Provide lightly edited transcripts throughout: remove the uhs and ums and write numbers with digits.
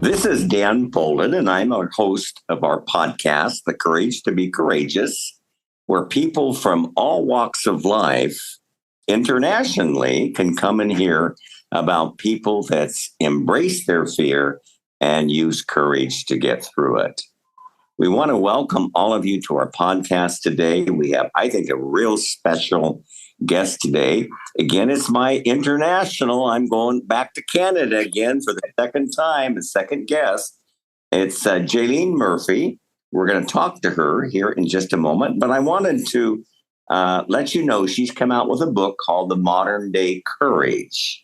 This is Dan Bolen, and I'm a host of our podcast, The Courage to Be Courageous, where people from all walks of life internationally can come and hear about people that embrace their fear and use courage to get through it. We want to welcome all of you to our podcast today. We have, I think, a real special guest today. Again, it's my international. I'm going back to Canada again for the second time, the second guest. It's Jalene Murphy. We're going to talk to her here in just a moment, but I wanted to let you know she's come out with a book called The Modern Day Courage.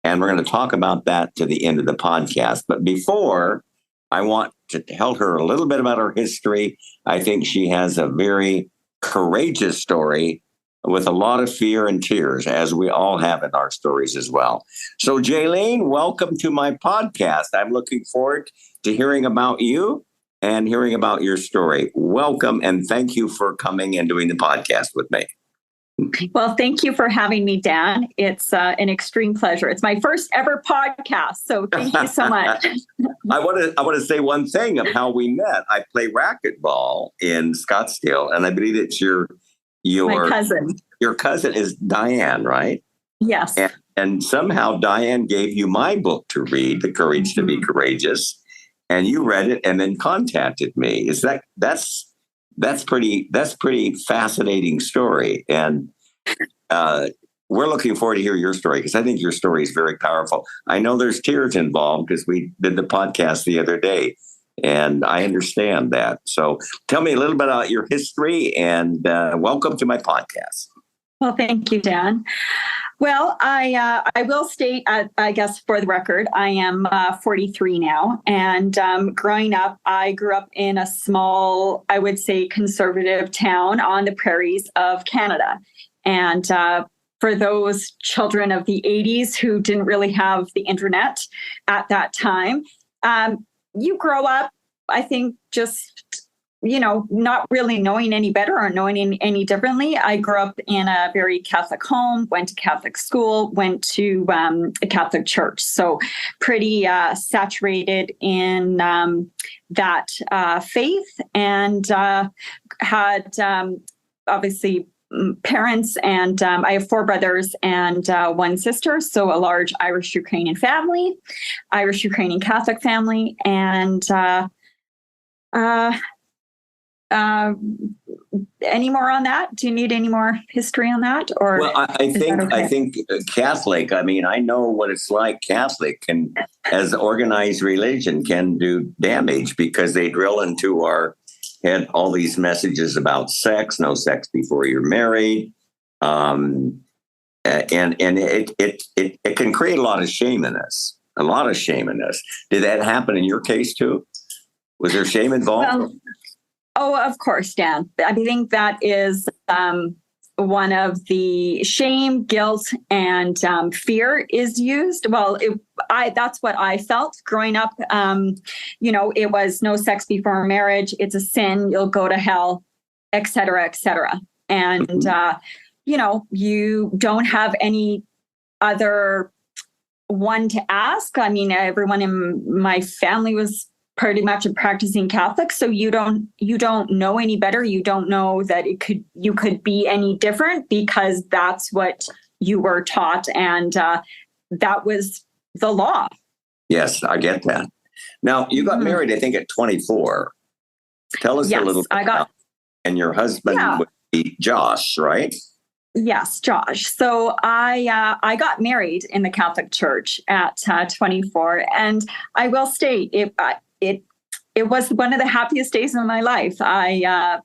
And we're going to talk about that to the end of the podcast. But before, I want to tell her a little bit about her history. I think she has a very courageous story with a lot of fear and tears, as we all have in our stories as well. So, Jalene, welcome to my podcast. I'm looking forward to hearing about you and hearing about your story. Welcome, and thank you for coming and doing the podcast with me. Well, thank you for having me, Dan. It's an extreme pleasure. It's my first ever podcast, so thank you so much. I want to say one thing of how we met. I play racquetball in Scottsdale, and I believe it's my cousin. Your cousin is Diane, right? Yes. And somehow Diane gave you my book to read, The Courage to Be Courageous, and you read it and then contacted me. That's pretty fascinating story, and we're looking forward to hear your story because I think your story is very powerful. I know there's tears involved because we did the podcast the other day. And I understand that. So tell me a little bit about your history and welcome to my podcast. Well, thank you, Dan. Well, I will state, I guess, for the record, I am 43 now. And growing up, I grew up in a small, I would say, conservative town on the prairies of Canada. And for those children of the 80s who didn't really have the internet at that time, you grow up, I think, just, not really knowing any better or knowing any differently. I grew up in a very Catholic home, went to Catholic school, went to a Catholic church. So pretty saturated in that faith, and had obviously parents, and I have 4 brothers and 1 sister, so a large Irish-Ukrainian family, Irish-Ukrainian Catholic family, and any more on that? Do you need any more history on that? Or well, I think Catholic. I mean, I know what it's like. Catholic can, as organized religion, can do damage because they drill into our head all these messages about sex, no sex before you're married, and it can create a lot of shame in us. A lot of shame in us. Did that happen in your case too? Was there shame involved? Well, of course, Dan. I think that is one of the shame, guilt, and fear is used. Well, that's what I felt growing up. It was no sex before marriage. It's a sin. You'll go to hell, et cetera, et cetera. And, you don't have any other one to ask. I mean, everyone in my family was pretty much a practicing Catholic, so you don't know any better. You don't know that you could be any different because that's what you were taught, and that was the law. Yes, I get that. Now you got married, I think, at 24. Tell us a little bit about. And your husband would be Josh, right? Yes, Josh. So I got married in the Catholic Church at 24, and I will state it was one of the happiest days of my life. I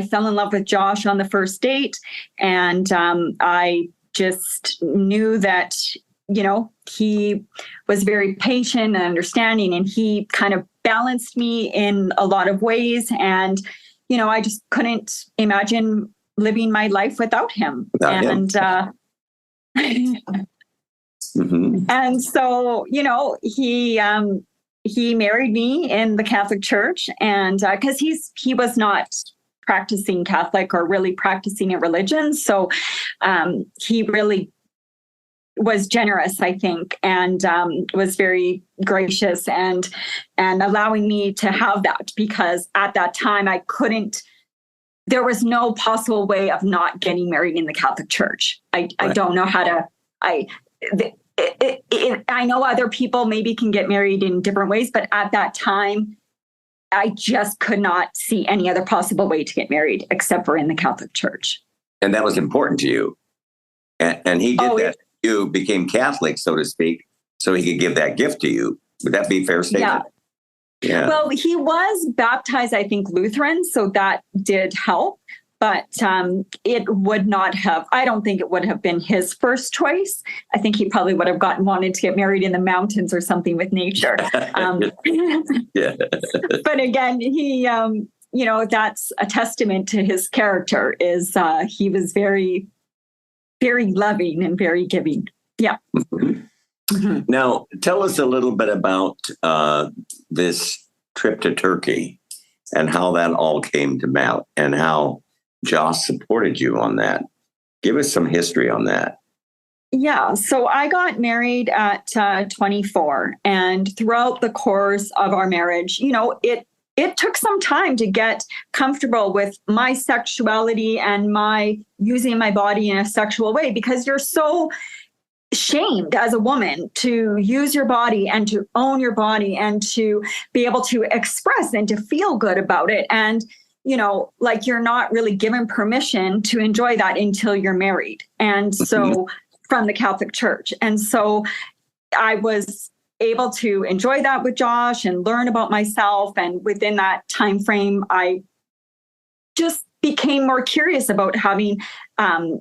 fell in love with Josh on the first date, and I just knew that he was very patient and understanding, and he kind of balanced me in a lot of ways, and I just couldn't imagine living my life without him. And so, he married me in the Catholic Church, and because he was not practicing Catholic or really practicing a religion, so he really was generous, I think, and was very gracious and allowing me to have that, because at that time there was no possible way of not getting married in the Catholic Church. I don't know how to, I know other people maybe can get married in different ways, but at that time, I just could not see any other possible way to get married except for in the Catholic Church. And that was important to you. And he did that. You became Catholic, so to speak, so he could give that gift to you. Would that be a fair statement? Yeah. Well, he was baptized, I think, Lutheran, so that did help. But it would not have, I don't think it would have been his first choice. I think he probably would have wanted to get married in the mountains or something with nature. Yeah. But again, he, that's a testament to his character, is he was very, very loving and very giving. Yeah. Mm-hmm. Mm-hmm. Now, tell us a little bit about this trip to Turkey and how that all came about and how Josh supported you on that. Give us some history on that. Yeah. So I got married at 24, and throughout the course of our marriage, it took some time to get comfortable with my sexuality and my using my body in a sexual way, because you're so shamed as a woman to use your body and to own your body and to be able to express and to feel good about it. And like you're not really given permission to enjoy that until you're married. And so from the Catholic Church. And so I was able to enjoy that with Josh and learn about myself. And within that time frame, I just became more curious about having a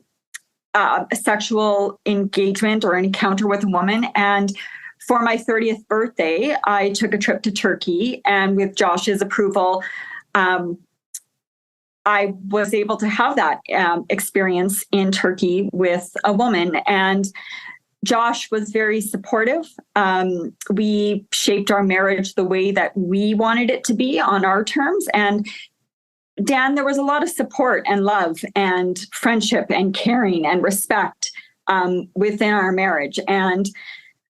sexual engagement or an encounter with a woman. And for my 30th birthday, I took a trip to Turkey, and with Josh's approval, I was able to have that experience in Turkey with a woman. And Josh was very supportive. We shaped our marriage the way that we wanted it to be on our terms. And Dan, there was a lot of support and love and friendship and caring and respect within our marriage. And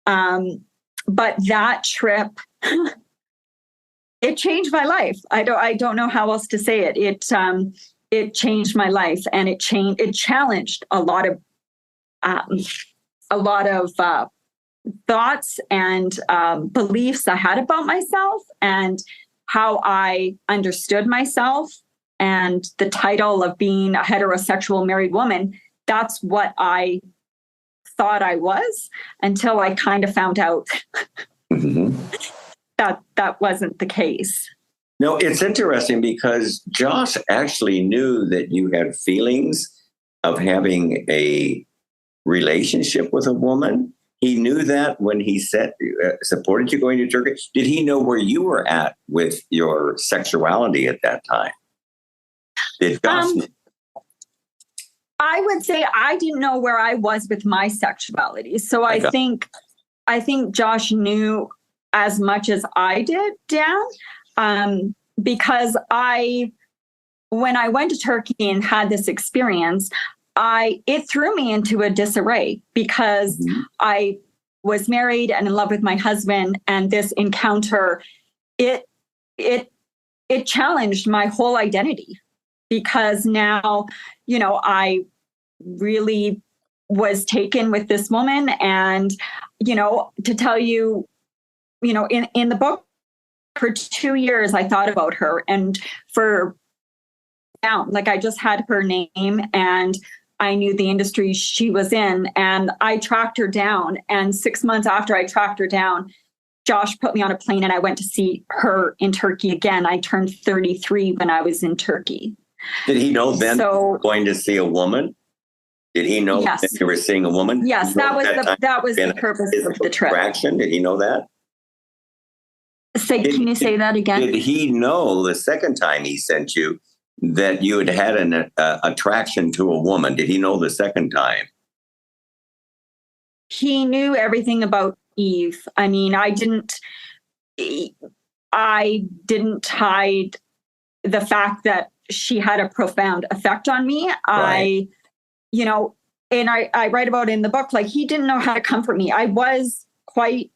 but that trip, it changed my life. I don't know how else to say it. It changed my life, and it challenged a lot of thoughts and beliefs I had about myself and how I understood myself. And the title of being a heterosexual married woman, that's what I thought I was, until I kind of found out that wasn't the case. No, it's interesting because Josh actually knew that you had feelings of having a relationship with a woman. He knew that when he supported you going to Turkey. Did he know where you were at with your sexuality at that time? Did Josh know? I would say I didn't know where I was with my sexuality. So I think Josh knew as much as I did, Dan, because when I went to Turkey and had this experience, it threw me into a disarray, because I was married and in love with my husband, and this encounter, it challenged my whole identity, because now, I really was taken with this woman. And, to tell you, in the book, for 2 years, I thought about her, and I just had her name, and I knew the industry she was in, and I tracked her down. And 6 months after I tracked her down, Josh put me on a plane, and I went to see her in Turkey again. I turned 33 when I was in Turkey. Did he know then going to see a woman? Did he know that you were seeing a woman? Yes, that was the purpose of the trip. Attraction? Did he know that? Can you say that again? Did he know the second time he sent you that you had an attraction to a woman? Did he know the second time? He knew everything about Eve. I mean, I didn't hide the fact that she had a profound effect on me. Right. and I write about it in the book, like he didn't know how to comfort me. I was quite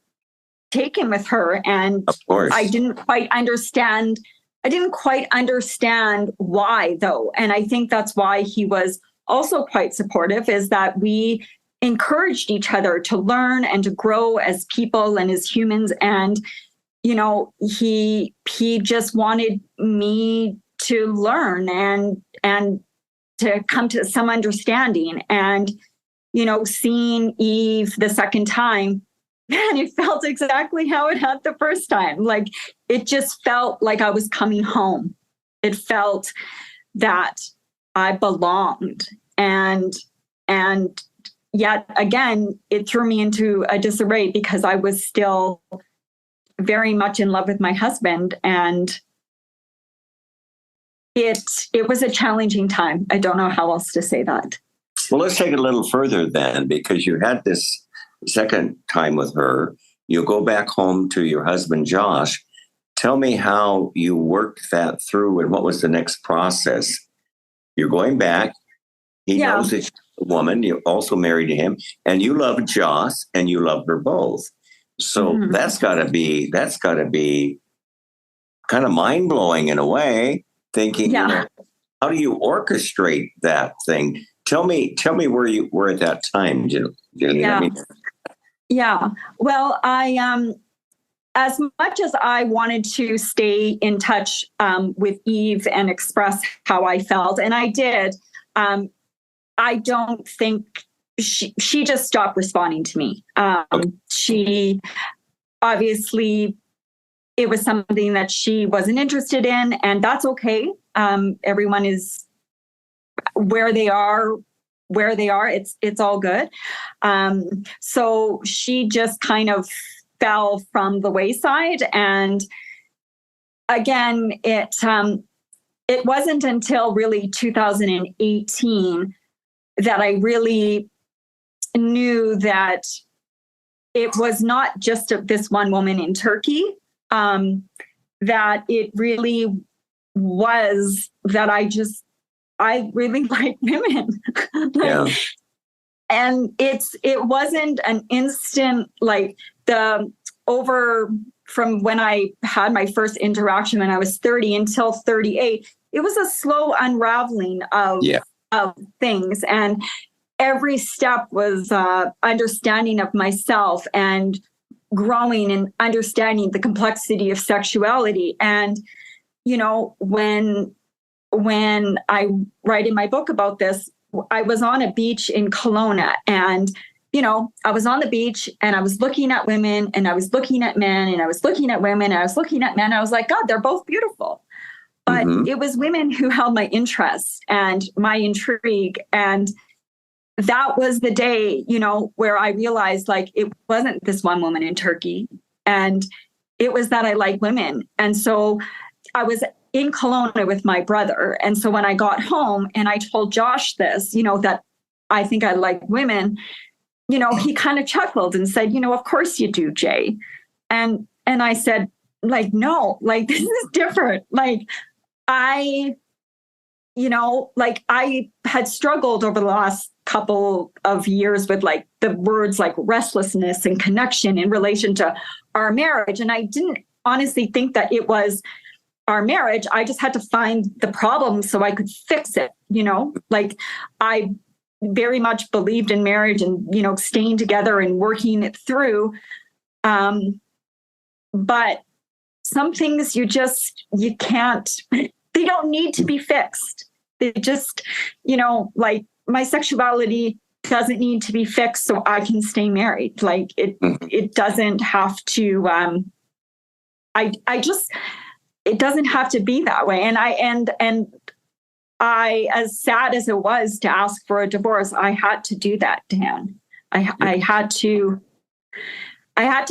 taken with her, and Of course. I didn't quite understand why, though. And I think that's why he was also quite supportive, is that we encouraged each other to learn and to grow as people and as humans. And, you know, he just wanted me to learn and to come to some understanding. And, you know, seeing Eve the second time, and it felt exactly how it had the first time. Like, it just felt like I was coming home. It felt that I belonged. And yet again, it threw me into a disarray because I was still very much in love with my husband. And it was a challenging time. I don't know how else to say that. Well, let's take it a little further then, because you had this second time with her. You go back home to your husband, Josh. Tell me how you worked that through and what was the next process. You're going back. He knows that you're a woman. You're also married to him, and you love Josh and you love her both. So that's got to be kind of mind blowing in a way. Thinking, you know, how do you orchestrate that thing? Tell me where you were at that time, Jalene. Yeah. Well, I as much as I wanted to stay in touch with Eve and express how I felt, and I did, I don't think she just stopped responding to me. She obviously, it was something that she wasn't interested in, and that's okay. Everyone is where they are. It's all good. So she just kind of fell from the wayside. And again, it wasn't until really 2018 that I really knew that it was not just this one woman in Turkey, that it really was that I really like women. And it wasn't an instant, like from when I had my first interaction when I was 30 until 38, it was a slow unraveling of things. And every step was understanding of myself and growing and understanding the complexity of sexuality. And, you know, when I write in my book about this, I was on a beach in Kelowna, and, you know, I was on the beach and I was looking at women and I was looking at men and I was looking at women and I was looking at men. I was like, God, they're both beautiful. But it was women who held my interest and my intrigue. And that was the day, you know, where I realized, like, it wasn't this one woman in Turkey, and it was that I like women. And so I was in Kelowna with my brother. And so when I got home and I told Josh this, you know, that I think I like women, you know, he kind of chuckled and said, you know, of course you do, Jay. And I said, like, no, like, this is different. Like, I had struggled over the last couple of years with, like, the words like restlessness and connection in relation to our marriage. And I didn't honestly think that it was our marriage. I just had to find the problem so I could fix it. You know, like, I very much believed in marriage and, you know, staying together and working it through. But some things you can't, they don't need to be fixed. They just, you know, like, my sexuality doesn't need to be fixed so I can stay married. Like, it doesn't have to, it doesn't have to be that way. And I, as sad as it was to ask for a divorce, I had to do that, Dan. I had to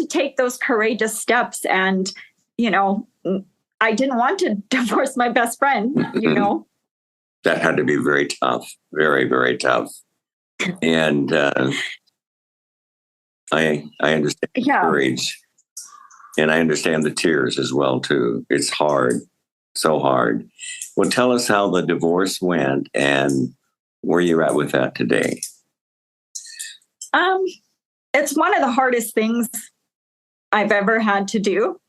take those courageous steps. And, you know, I didn't want to divorce my best friend, you know. That had to be very tough, very, very tough. And I understand the courage. And I understand the tears as well, too. It's hard, so hard. Well, tell us how the divorce went and where you're at with that today. Um, it's one of the hardest things I've ever had to do.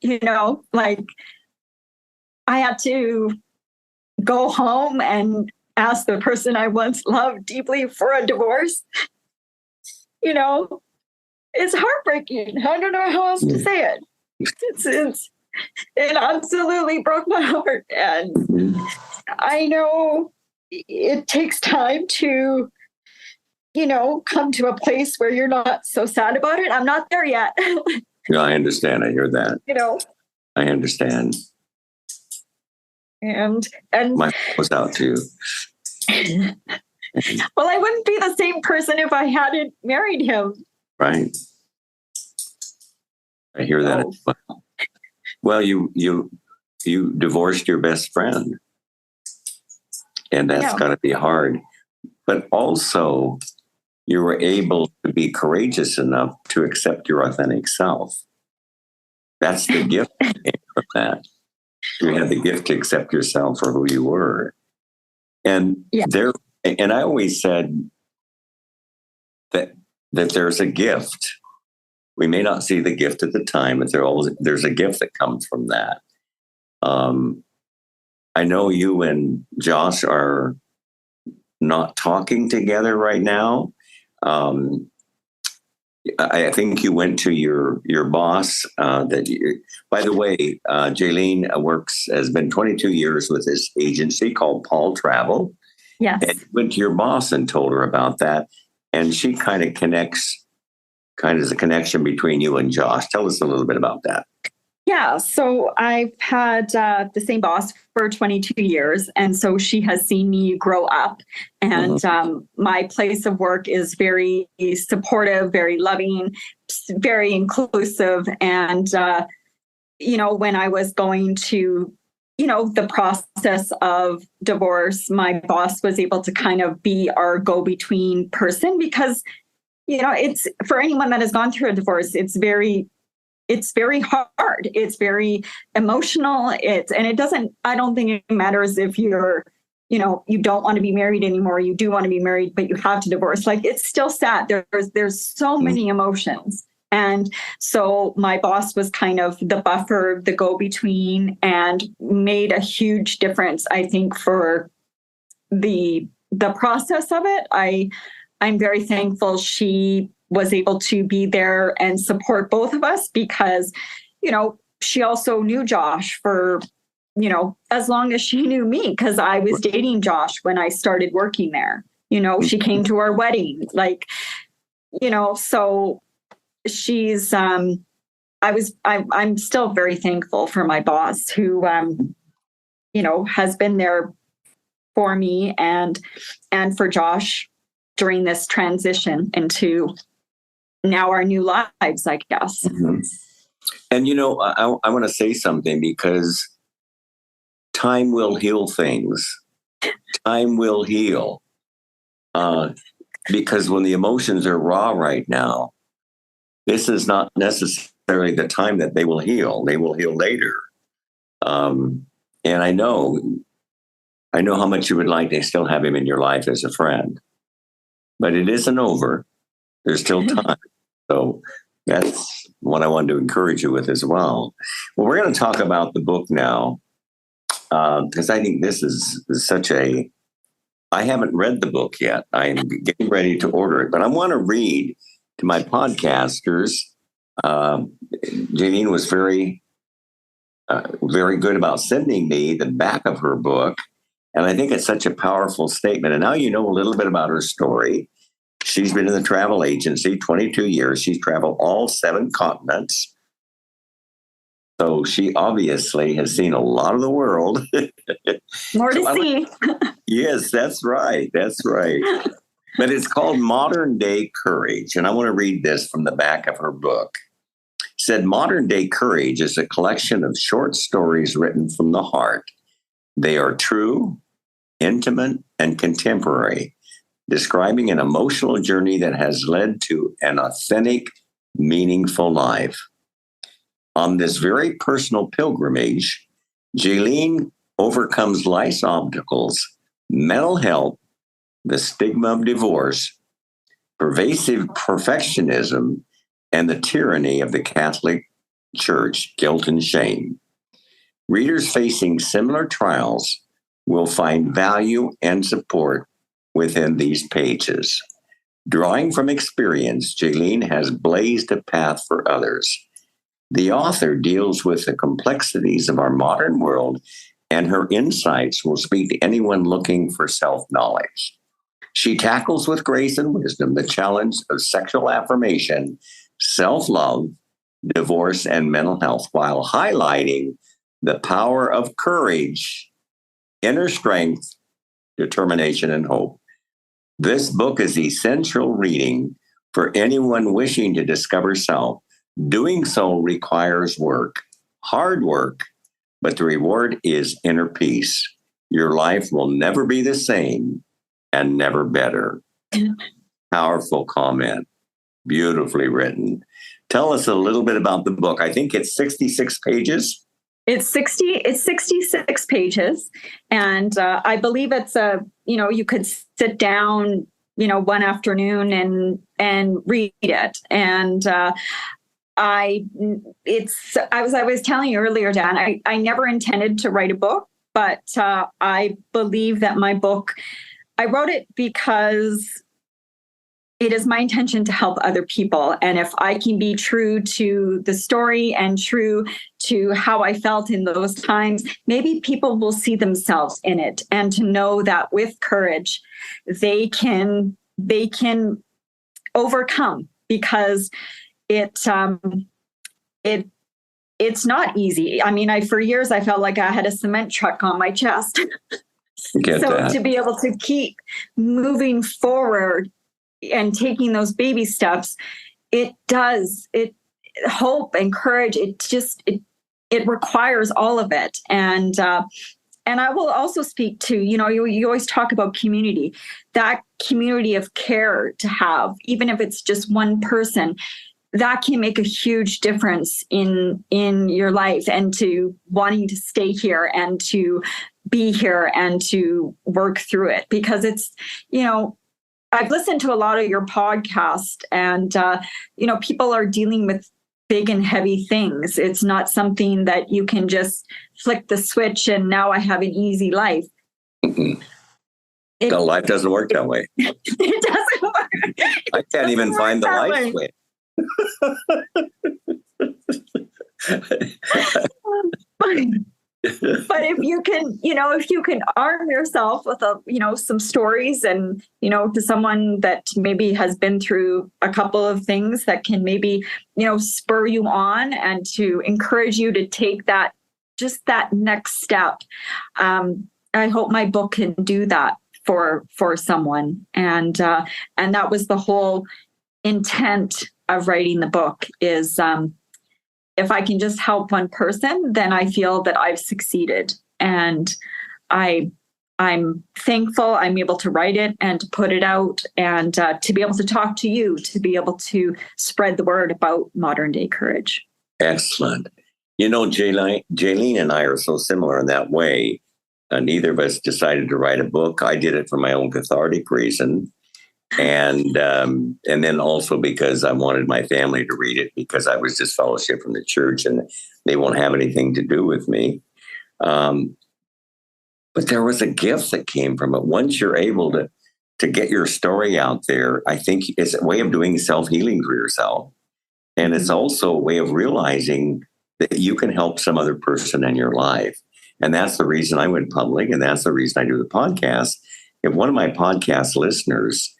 Like I had to go home and ask the person I once loved deeply for a divorce. you know, it's heartbreaking. I don't know how else to say it. It absolutely broke my heart. And I know it takes time to, come to a place where you're not so sad about it. I'm not there yet. Yeah, I understand. I hear that. I understand. And my heart was out to you. Well, I wouldn't be the same person if I hadn't married him. Right. I hear that. Well, you divorced your best friend, and that's got to be hard. But also, you were able to be courageous enough to accept your authentic self. That's the gift from that. You had the gift to accept yourself for who you were. And I always said that there's a gift. We may not see the gift at the time, but there's a gift that comes from that. I know you and Josh are not talking together right now. I think you went to your boss. By the way, Jalene has been 22 years with this agency called Paul Travel. Yes. And you went to your boss and told her about that. And she kind of is a connection between you and Josh. Tell us a little bit about that. Yeah. So I've had the same boss for 22 years. And so she has seen me grow up. And my place of work is very supportive, very loving, very inclusive. And, when I was going to, the process of divorce, my boss was able to kind of be our go-between person because, it's for anyone that has gone through a divorce, it's very hard. It's very emotional. I don't think it matters if you're, you don't want to be married anymore. You do want to be married, but you have to divorce. Like it's still sad. There's so many emotions. And so my boss was kind of the buffer, the go-between, and made a huge difference, I think, for the process of it. I'm very thankful she was able to be there and support both of us because, she also knew Josh for, as long as she knew me, because I was dating Josh when I started working there. She came to our wedding, so she's, I'm still very thankful for my boss who, has been there for me and for Josh during this transition into now our new lives, I guess. Mm-hmm. And, I want to say something because time will heal things. Time will heal. Because when the emotions are raw right now, this is not necessarily the time that they will heal. They will heal later. And I know how much you would like to still have him in your life as a friend. But it isn't over. There's still time. So that's what I wanted to encourage you with as well. Well, we're going to talk about the book now because I think this is such a... I haven't read the book yet. I'm getting ready to order it. But I want to read to my podcasters. Jalene was very, very good about sending me the back of her book. And I think it's such a powerful statement. And now you know a little bit about her story. She's been in the travel agency 22 years. She's traveled all 7 continents. So she obviously has seen a lot of the world. More to see. Yes, that's right. That's right. But it's called Modern Day Courage. And I want to read this from the back of her book. It said, Modern Day Courage is a collection of short stories written from the heart. They are true, intimate, and contemporary, describing an emotional journey that has led to an authentic, meaningful life. On this very personal pilgrimage, Jalene overcomes life's obstacles, mental health, the stigma of divorce, Pervasive Perfectionism and the Tyranny of the Catholic Church, Guilt and Shame. Readers facing similar trials will find value and support within these pages. Drawing from experience, Jalene has blazed a path for others. The author deals with the complexities of our modern world, and her insights will speak to anyone looking for self-knowledge. She tackles with grace and wisdom the challenge of sexual affirmation, self-love, divorce, and mental health, while highlighting the power of courage, inner strength, determination, and hope. This book is essential reading for anyone wishing to discover self. Doing so requires work, hard work, but the reward is inner peace. Your life will never be the same and never better. Powerful comment. Beautifully written. Tell us a little bit about the book. I think it's 66 pages. It's 66 pages. And I believe it's you could sit down, one afternoon and read it. And I was telling you earlier, Dan, I never intended to write a book, but I believe that my book, I wrote it because it is my intention to help other people. And if I can be true to the story and true to how I felt in those times, maybe people will see themselves in it, and to know that with courage, they can overcome, because it's not easy. I mean, for years I felt like I had a cement truck on my chest. To be able to keep moving forward and taking those baby steps, hope and courage, it requires all of it. And I will also speak to, you always talk about community, that community of care to have, even if it's just one person, that can make a huge difference in your life, and to wanting to stay here and to be here and to work through it. Because it's, I've listened to a lot of your podcast, and, people are dealing with big and heavy things. It's not something that you can just flick the switch and now I have an easy life. Life doesn't work that way. It doesn't work. I can't even find the life switch. But if you can arm yourself with some stories, and to someone that maybe has been through a couple of things that can maybe spur you on and to encourage you to take that next step, I hope my book can do that for someone. And that was the whole intent of writing the book, is if I can just help one person, then I feel that I've succeeded. And I'm thankful I'm able to write it and to put it out, and to be able to talk to you, to be able to spread the word about modern day courage. Excellent. Jalene and I are so similar in that way. Neither of us decided to write a book. I did it for my own cathartic reason. And then also because I wanted my family to read it, because I was disfellowshipped from the church and they won't have anything to do with me. But there was a gift that came from it. Once you're able to get your story out there, I think it's a way of doing self-healing for yourself. And it's also a way of realizing that you can help some other person in your life. And that's the reason I went public. And that's the reason I do the podcast. If one of my podcast listeners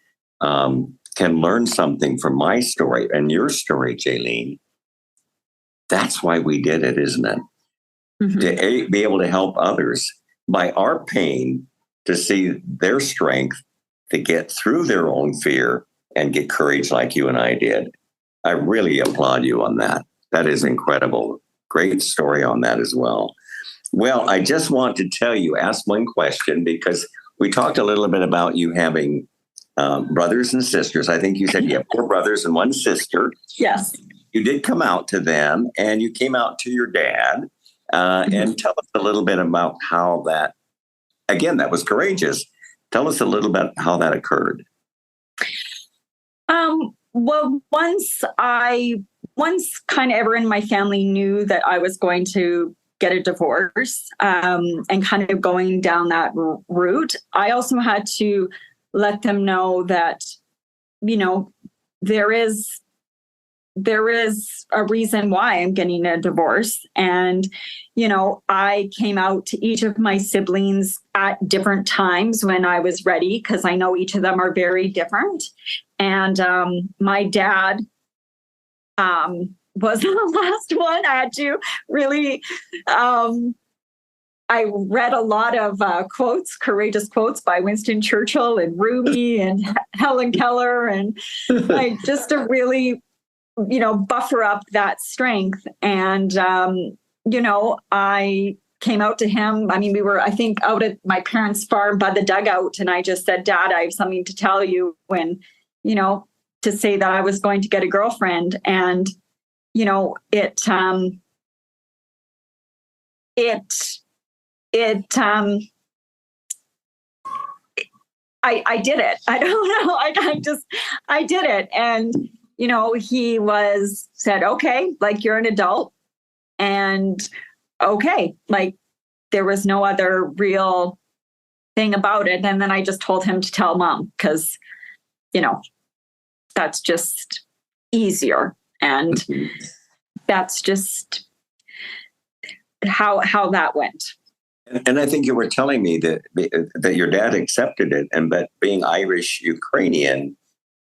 can learn something from my story and your story, Jalene, that's why we did it, isn't it? Mm-hmm. To be able to help others by our pain, to see their strength, to get through their own fear and get courage like you and I did. I really applaud you on that. That is incredible. Great story on that as well. Well, I just want to ask one question, because we talked a little bit about you having brothers and sisters. I think you said you have 4 brothers and 1 sister. Yes. You did come out to them, and you came out to your dad. And tell us a little bit about how that was courageous. Tell us a little bit how that occurred. Well, once kind of everyone in my family knew that I was going to get a divorce, and kind of going down that route, I also had to let them know that, you know, there is a reason why I'm getting a divorce. And, you know, I came out to each of my siblings at different times when I was ready, because I know each of them are very different. And my dad was the last one. I had to really, I read a lot of quotes, courageous quotes by Winston Churchill and Rumi and Helen Keller, and like just to really, you know, buffer up that strength. And, you know, I came out to him. I mean, we were, I think, out at my parents' farm by the dugout. And I just said, Dad, I have something to tell you, when, you know, to say that I was going to get a girlfriend. And, you know, I did it. I don't know. I did it. And, you know, he said, okay, like, you're an adult, and okay, like, there was no other real thing about it. And then I just told him to tell Mom, because, you know, that's just easier. And that's just how that went. And I think you were telling me that your dad accepted it, and but being Irish Ukrainian,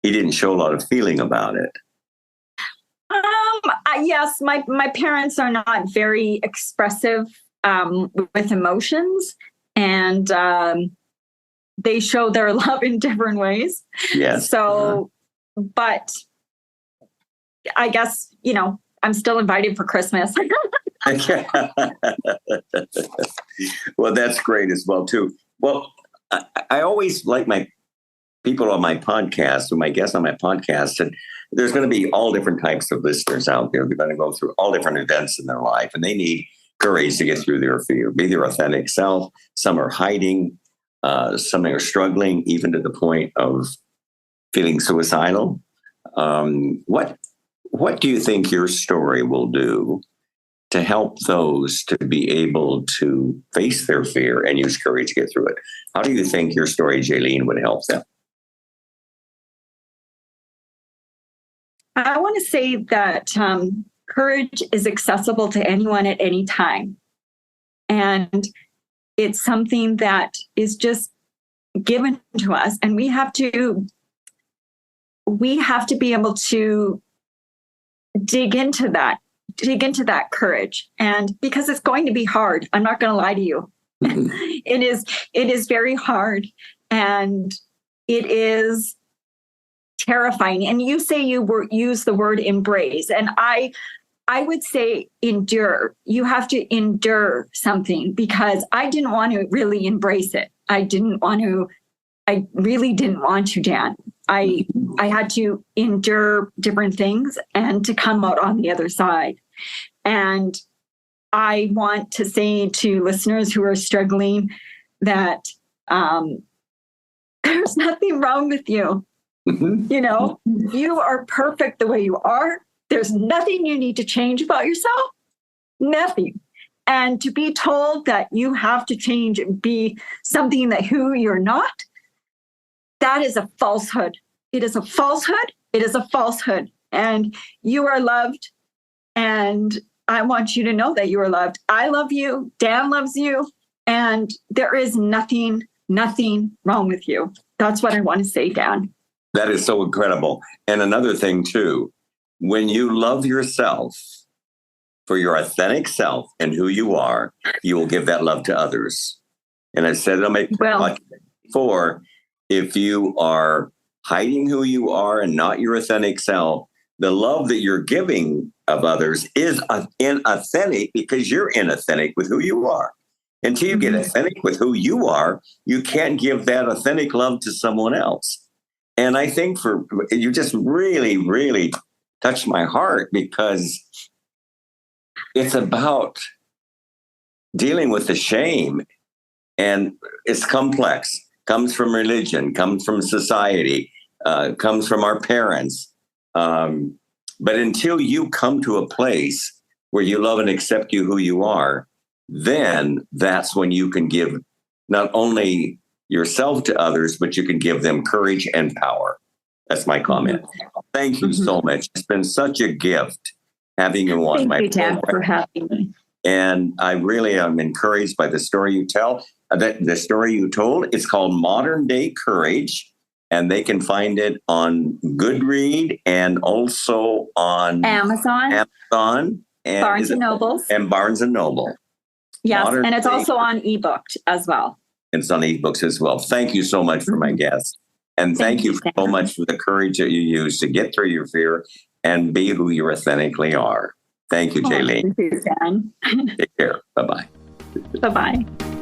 he didn't show a lot of feeling about it. Yes, my parents are not very expressive with emotions, and they show their love in different ways. Yes. So, but I guess, you know, I'm still invited for Christmas. Well, that's great as well, too. Well, I always like my people on my podcast, or my guests on my podcast, and there's going to be all different types of listeners out there. They're going to go through all different events in their life, and they need courage to get through their fear, be their authentic self. Some are hiding, some are struggling, even to the point of feeling suicidal. What do you think your story will do to help those to be able to face their fear and use courage to get through it? How do you think your story, Jalene, would help them? I want to say that courage is accessible to anyone at any time. And it's something that is just given to us. And we have to be able to dig into that courage. And because it's going to be hard, I'm not going to lie to you. Mm-hmm. It is very hard, and it is terrifying. And you say use the word embrace, and I would say endure. You have to endure something, because I didn't want to really embrace it. I really didn't want to, Dan. I had to endure different things and to come out on the other side. And I want to say to listeners who are struggling that there's nothing wrong with you. Mm-hmm. You know, you are perfect the way you are. There's nothing you need to change about yourself. Nothing. And to be told that you have to change and be something that who you're not, that is a falsehood. It is a falsehood. It is a falsehood. And you are loved. And I want you to know that you are loved. I love you. Dan loves you. And there is nothing wrong with you. That's what I want to say, Dan. That is so incredible. And another thing, too, when you love yourself for your authentic self and who you are, you will give that love to others. And I said it before, if you are hiding who you are and not your authentic self, the love that you're giving of others is inauthentic, because you're inauthentic with who you are. Until you get authentic with who you are, you can't give that authentic love to someone else. And I think you just really, really touched my heart, because it's about dealing with the shame, and it's complex. Comes from religion, comes from society, comes from our parents. But until you come to a place where you love and accept you who you are, then that's when you can give not only yourself to others, but you can give them courage and power. That's my comment. Thank you so much. It's been such a gift having you on my program. Thank you, Dan, for having me. And I really am encouraged by the story you tell. The story you told, it's called Modern Day Courage, and they can find it on Goodread and also on Amazon and Barnes and Nobles. And Barnes and Noble. Yes, and it's also on ebook as well. It's on ebooks as well. Thank you so much for my guest. And thank you so much for the courage that you use to get through your fear and be who you authentically are. Thank you, Jalene. Thank you, Dan. Take care. Bye-bye. Bye-bye.